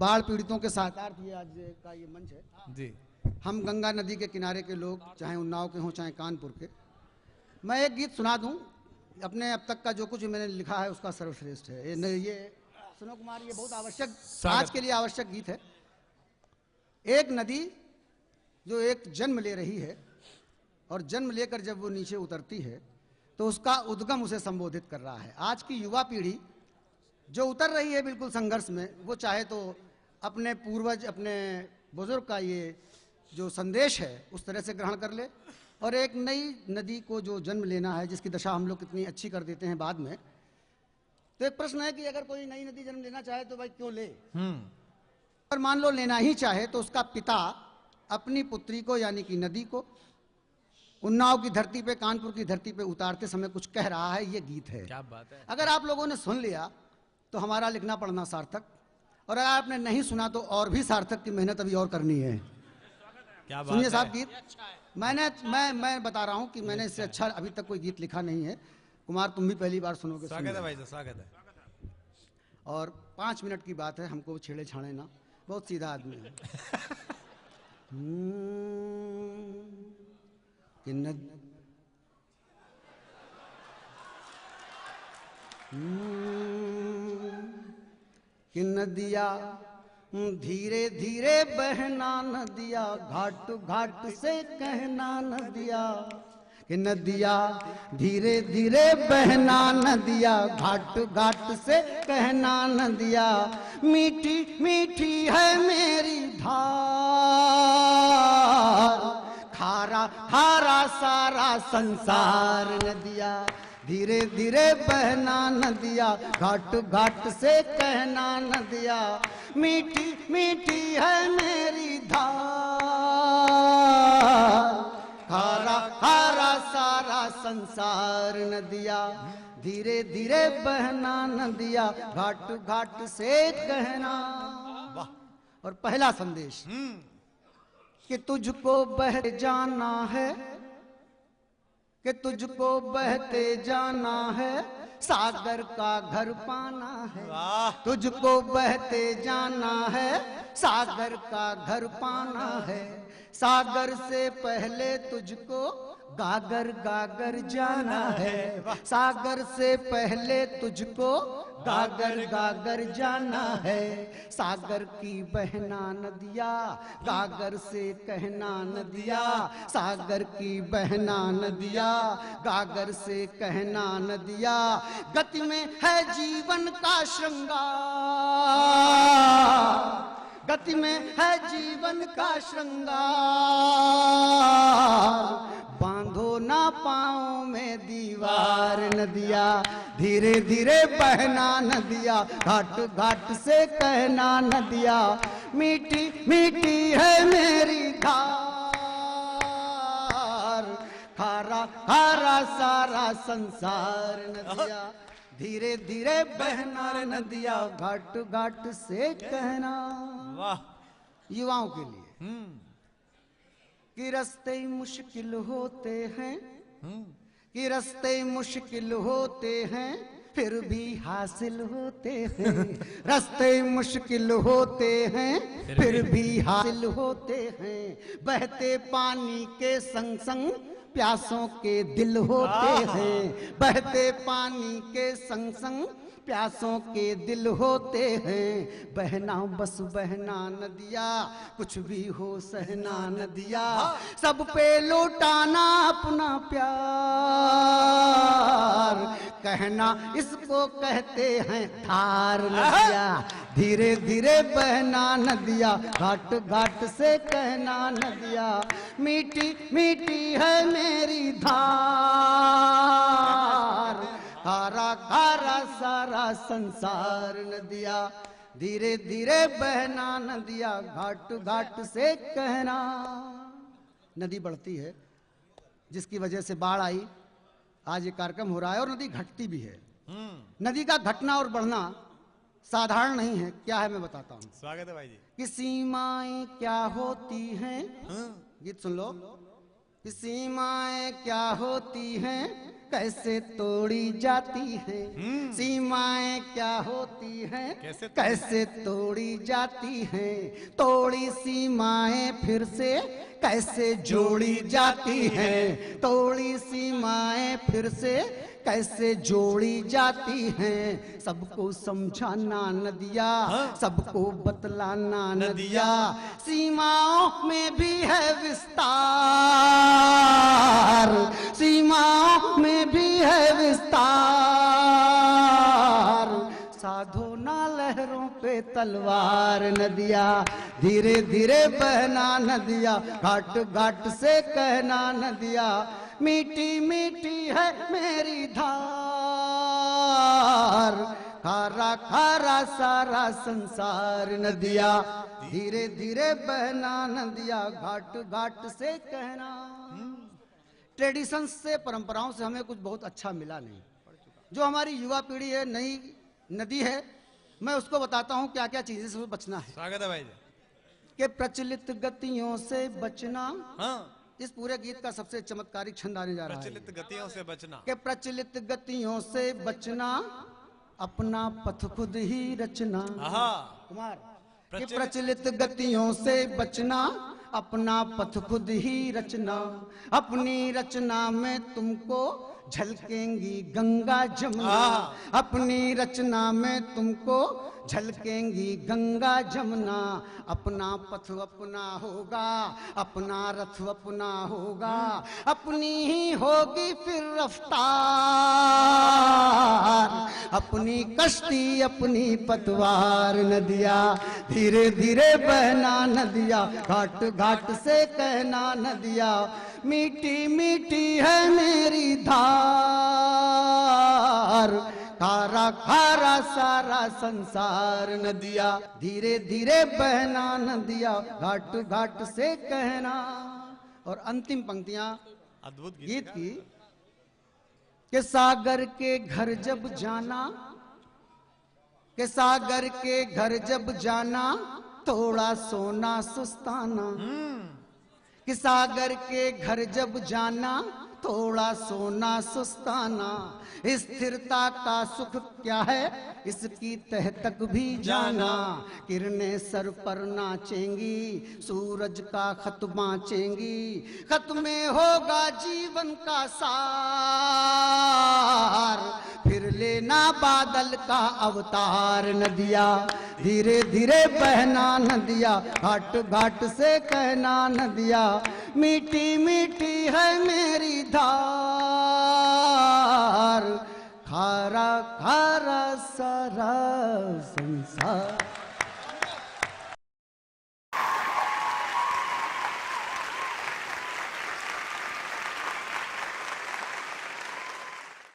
बाढ़ पीड़ितों के सहायतार्थ ये आज का ये मंच है जी। हम गंगा नदी के किनारे के लोग, चाहे उन्नाव के हों चाहे कानपुर के। मैं एक गीत सुना दूं, अपने अब तक का जो कुछ मैंने लिखा है उसका सर्वश्रेष्ठ है ये सुनो कुमार, ये बहुत आवश्यक, आज के लिए आवश्यक गीत है। एक नदी जो एक जन्म ले रही है और जन्म लेकर जब वो नीचे उतरती है तो उसका उद्गम उसे संबोधित कर रहा है। आज की युवा पीढ़ी जो उतर रही है बिल्कुल संघर्ष में, वो चाहे तो अपने पूर्वज, अपने बुजुर्ग का ये जो संदेश है उस तरह से ग्रहण कर ले, और एक नई नदी को जो जन्म लेना है, जिसकी दशा हम लोग कितनी अच्छी कर देते हैं बाद में। तो एक प्रश्न है कि अगर कोई नई नदी जन्म लेना चाहे तो भाई क्यों ले। और मान लो लेना ही चाहे तो उसका पिता अपनी पुत्री को यानी कि नदी को उन्नाव की धरती पे, कानपुर की धरती पे उतारते समय कुछ कह रहा है। ये गीत है। क्या बात है। अगर आप लोगों ने सुन लिया तो हमारा लिखना पढ़ना सार्थक, और अगर आपने नहीं सुना तो और भी सार्थक की मेहनत अभी और करनी है। क्या बात सुनिए है। साहब गीत। मैं बता रहा हूं कि मैंने इससे अच्छा अभी तक कोई गीत लिखा नहीं है। कुमार तुम भी पहली बार सुनोगे। स्वागत है भाई साहब, स्वागत है। और 5 मिनट की बात है, हमको छेड़े छाड़े ना, बहुत सीधा आदमी है। कि नदिया धीरे धीरे बहना नदिया, घाट घाट से कहना नदिया। कि नदिया धीरे धीरे बहना नदिया, घाट घाट से कहना नदिया। मीठी मीठी है मेरी धार, खारा खारा सारा संसार। नदिया धीरे धीरे बहना नदिया, घाट घाट से कहना नदिया। मीठी मीठी है मेरी धार, खारा खारा सारा संसार। नदिया धीरे धीरे बहना नदिया, घाट घाट से कहना। और पहला संदेश कि तुझको बह जाना है, कि तुझको बहते जाना है, सागर का घर पाना है। तुझको बहते जाना है, सागर का घर पाना है। सागर से पहले तुझको गागर गागर जाना है। सागर से पहले तुझको गागर गागर जाना है। सागर की बहना नदिया, गागर से कहना नदिया। सागर की बहना नदिया, गागर से कहना नदिया। गति में है जीवन का श्रृंगार, गति में है जीवन का श्रृंगार। बांधो ना पाँव में दीवार। नदिया धीरे धीरे बहना नदिया, घाट घाट से कहना नदिया। मीठी मीठी है मेरी धार, खारा खारा सारा संसार। नदिया धीरे धीरे बहना नदिया, घाट घाट से कहना। वाह। युवाओं के लिए कि रास्ते मुश्किल होते हैं, कि रास्ते मुश्किल होते हैं, फिर भी हासिल होते हैं। रास्ते मुश्किल होते हैं, फिर भी हासिल होते हैं। बहते पानी के संग संग प्यासों के दिल होते हैं। बहते पानी के संग संग प्यासों के दिल होते हैं। बहना बस बहना नदिया, कुछ भी हो सहना नदिया। सब पे लौटाना अपना प्यार, कहना इसको कहते हैं थार। नदिया धीरे धीरे बहना नदिया, घाट घाट से कहना नदिया। मीठी मीठी है मेरी धार, खारा खारा सारा संसार। नदिया धीरे धीरे बहना नदिया, घाट घाट से कहना। नदी बढ़ती है, जिसकी वजह से बाढ़ आई। आज ये कार्यक्रम हो रहा है और नदी घटती भी है। नदी का घटना और बढ़ना साधारण नहीं है। क्या है मैं बताता हूँ। स्वागत है भाई जी। कि सीमाएं क्या होती हैं, गीत सुन लो। कि सीमाएं क्या होती हैं, कैसे तोड़ी जाती हैं, सीमाएं क्या होती हैं, कैसे तोड़ी जाती हैं, तोड़ी सीमाएं फिर से कैसे जोड़ी जाती हैं, तोड़ी सीमाएं फिर से कैसे जोड़ी जाती हैं, सबको समझाना नदिया, सबको बतलाना नदिया, सीमाओं में भी है विस्तार, सीमाओं में भी है विस्तार, साधो ना लहरों पे तलवार नदिया, धीरे धीरे बहना नदिया, घाट घाट से कहना नदिया, मीठी मीठी है मेरी धार, खारा खारा सारा संसार नदिया, धीरे धीरे बहना नदिया, घाट घाट से कहना। ट्रेडिशंस से, परंपराओं से हमें कुछ बहुत अच्छा मिला नहीं। जो हमारी युवा पीढ़ी है, नई नदी है, मैं उसको बताता हूँ क्या क्या चीजें से बचना है। स्वागत है भाई। कि प्रचलित गतियों से बचना, हाँ, इस पूरे गीत का सबसे चमत्कारिक छंद आने जा रहा है। प्रचलित गतियों से बचना, कि प्रचलित गतियों से बचना, अपना पथ खुद ही रचना। आहा, कुमार, कि प्रचलित गतियों से बचना, अपना पथ खुद ही रचना, अपनी रचना में तुमको झलकेंगी गंगा जमुना, अपनी रचना में तुमको झलकेंगी गंगा जमुना, अपना पथ अपना होगा, अपना रथ अपना होगा, अपनी ही होगी फिर रफ्तार, अपनी कश्ती अपनी पतवार नदिया, धीरे धीरे बहना नदिया, घाट घाट से कहना नदिया, मीठी मीठी है मेरी धार, खारा खारा सारा संसार नदिया, धीरे धीरे बहना नदिया, घाट घाट से कहना। और अंतिम पंक्तियां अद्भुत गीत की, कि सागर के घर जब जाना, कि सागर के घर जब जाना, थोड़ा सोना सुस्ताना, कि सागर के घर जब जाना, थोड़ा सोना सुस्ताना, स्थिरता का सुख क्या है इसकी तह तक भी जाना, किरणें सर पर नाचेंगी, सूरज का खत बाँचेंगी, खत में होगा जीवन का सार, फिर लेना बादल का अवतार नदिया, धीरे धीरे बहना नदिया, घाट घाट से कहना नदिया, मीठी मीठी है मेरी धार, खारा खारा सारा संसार।